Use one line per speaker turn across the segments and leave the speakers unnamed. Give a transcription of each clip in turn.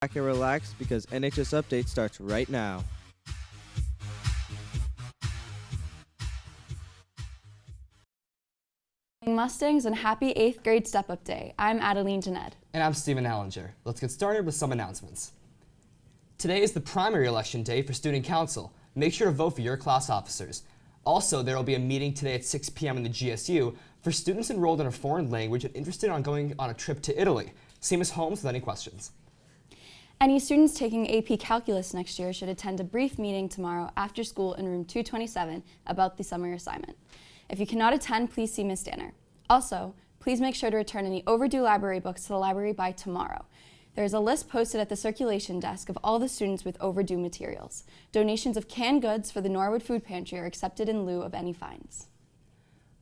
Back and relax because NHS Update starts right now.
Mustangs and happy 8th grade step-up day. I'm Adeline Janed.
And I'm Stephen Allinger. Let's get started with some announcements. Today is the primary election day for Student Council. Make sure to vote for your class officers. Also, there will be a meeting today at 6 p.m. in the GSU for students enrolled in a foreign language and interested in going on a trip to Italy. See Ms. Holmes with any questions.
Any students taking AP Calculus next year should attend a brief meeting tomorrow after school in room 227 about the summer assignment. If you cannot attend, please see Ms. Danner. Also, please make sure to return any overdue library books to the library by tomorrow. There is a list posted at the circulation desk of all the students with overdue materials. Donations of canned goods for the Norwood Food Pantry are accepted in lieu of any fines.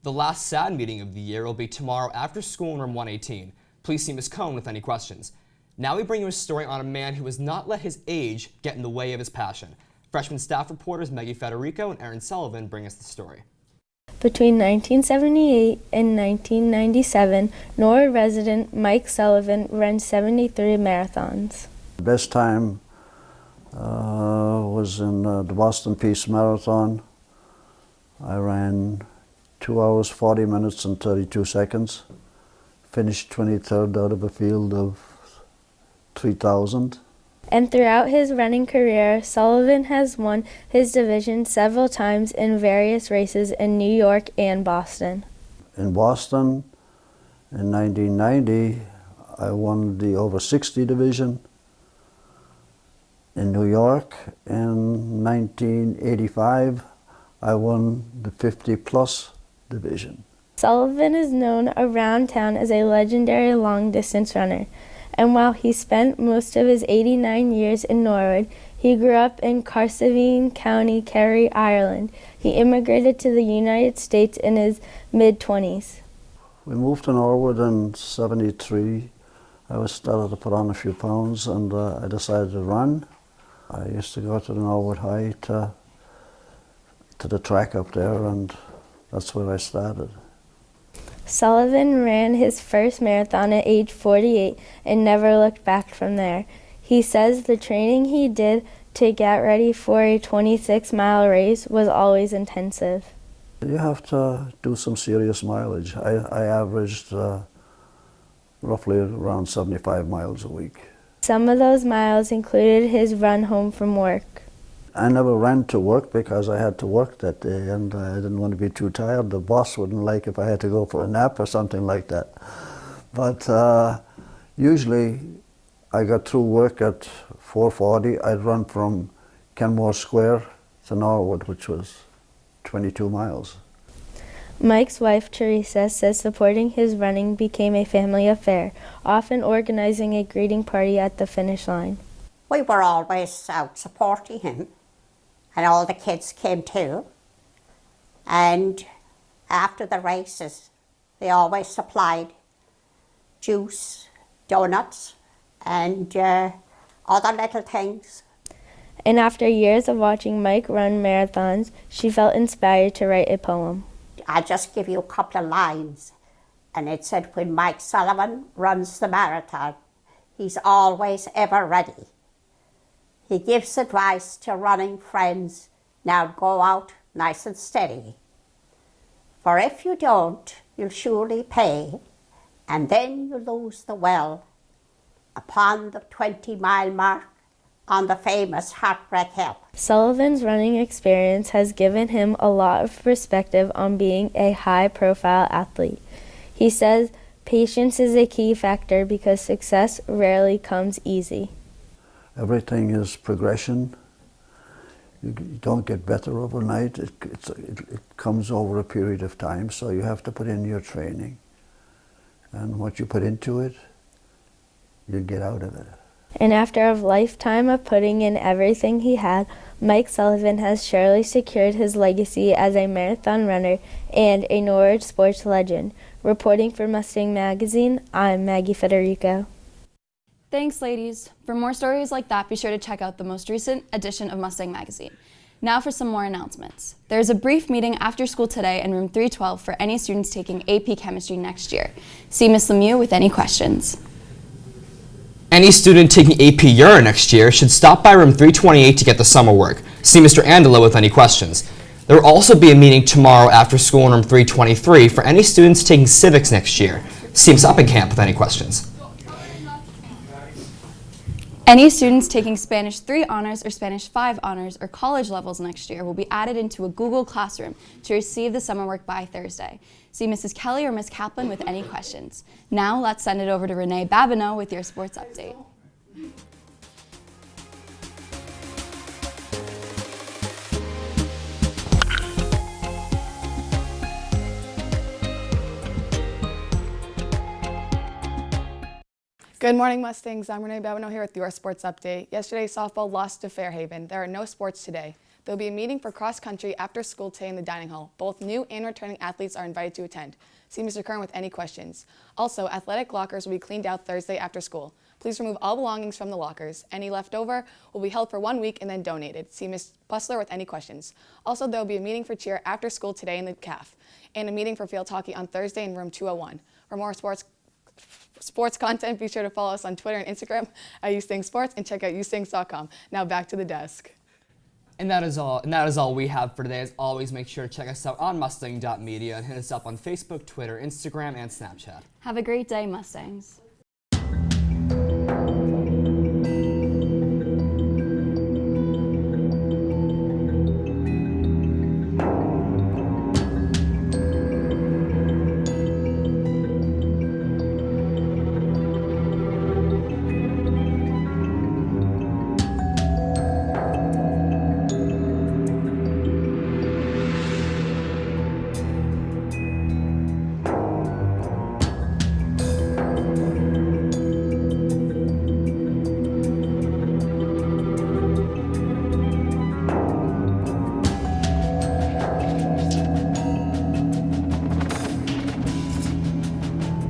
The last SAD meeting of the year will be tomorrow after school in room 118. Please see Ms. Cohn with any questions. Now we bring you a story on a man who has not let his age get in the way of his passion. Freshman staff reporters Maggie Federico and Erin Sullivan bring us the story.
Between 1978 and 1997, Norwood resident Mike Sullivan ran 73 marathons.
The best time was in the Boston Peace Marathon. I ran 2 hours, 40 minutes and 32 seconds. Finished 23rd out of a field of 3,000.
And throughout his running career, Sullivan has won his division several times in various races in New York and Boston.
In Boston, in 1990, I won the over 60 division. In New York, in 1985, I won the 50 plus division.
Sullivan is known around town as a legendary long-distance runner. And while he spent most of his 89 years in Norwood, he grew up in Carnarvon County, Kerry, Ireland. He immigrated to the United States in his mid-20s.
We moved to Norwood in '73. I started to put on a few pounds and I decided to run. I used to go to the Norwood High to the track up there, and that's where I started.
Sullivan ran his first marathon at age 48 and never looked back from there. He says the training he did to get ready for a 26-mile race was always intensive.
You have to do some serious mileage. I averaged roughly around 75 miles a week.
Some of those miles included his run home from work.
I never ran to work because I had to work that day and I didn't want to be too tired. The boss wouldn't like if I had to go for a nap or something like that. But usually I got through work at 4:40. I'd run from Kenmore Square to Norwood, which was 22 miles.
Mike's wife, Teresa, says supporting his running became a family affair, often organizing a greeting party at the finish line.
We were always out supporting him, and all the kids came too. And after the races, they always supplied juice, donuts, and other little things.
And after years of watching Mike run marathons, she felt inspired to write a poem.
I'll just give you a couple of lines. And it said, when Mike Sullivan runs the marathon, he's always ever ready. He gives advice to running friends, now go out nice and steady. For if you don't, you'll surely pay, and then you lose the well upon the 20-mile mark on the famous Heartbreak Hill.
Sullivan's running experience has given him a lot of perspective on being a high-profile athlete. He says patience is a key factor because success rarely comes easy.
Everything is progression. You don't get better overnight. It comes over a period of time, so you have to put in your training. And what you put into it, you get out of it.
And after a lifetime of putting in everything he had, Mike Sullivan has surely secured his legacy as a marathon runner and a Norwich sports legend. Reporting for Mustang Magazine, I'm Maggie Federico.
Thanks, ladies. For more stories like that, be sure to check out the most recent edition of Mustang Magazine. Now for some more announcements. There's a brief meeting after school today in room 312 for any students taking AP Chemistry next year. See Ms. Lemieux with any questions.
Any student taking AP Urine next year should stop by room 328 to get the summer work. See Mr. Andela with any questions. There will also be a meeting tomorrow after school in room 323 for any students taking civics next year. See Ms. Uppenkamp with any questions.
Any students taking Spanish 3 honors or Spanish 5 honors or college levels next year will be added into a Google Classroom to receive the summer work by Thursday. See Mrs. Kelly or Ms. Kaplan with any questions. Now let's send it over to Renee Babineau with your sports update.
Good morning, Mustangs. I'm Renee Babineau here with your sports update. Yesterday, softball lost to Fairhaven. There are no sports today. There will be a meeting for cross country after school today in the dining hall. Both new and returning athletes are invited to attend. See Mr. Kern with any questions. Also, athletic lockers will be cleaned out Thursday after school. Please remove all belongings from the lockers. Any leftover will be held for 1 week and then donated. See Ms. Bustler with any questions. Also, there will be a meeting for cheer after school today in the CAF and a meeting for field hockey on Thursday in room 201. For more sports content, be sure to follow us on Twitter and Instagram at YouStingSports and check out YouStings.com. Now back to the desk.
And that is all we have for today. As always, make sure to check us out on Mustang.media and hit us up on Facebook, Twitter, Instagram, and Snapchat.
Have a great day, Mustangs.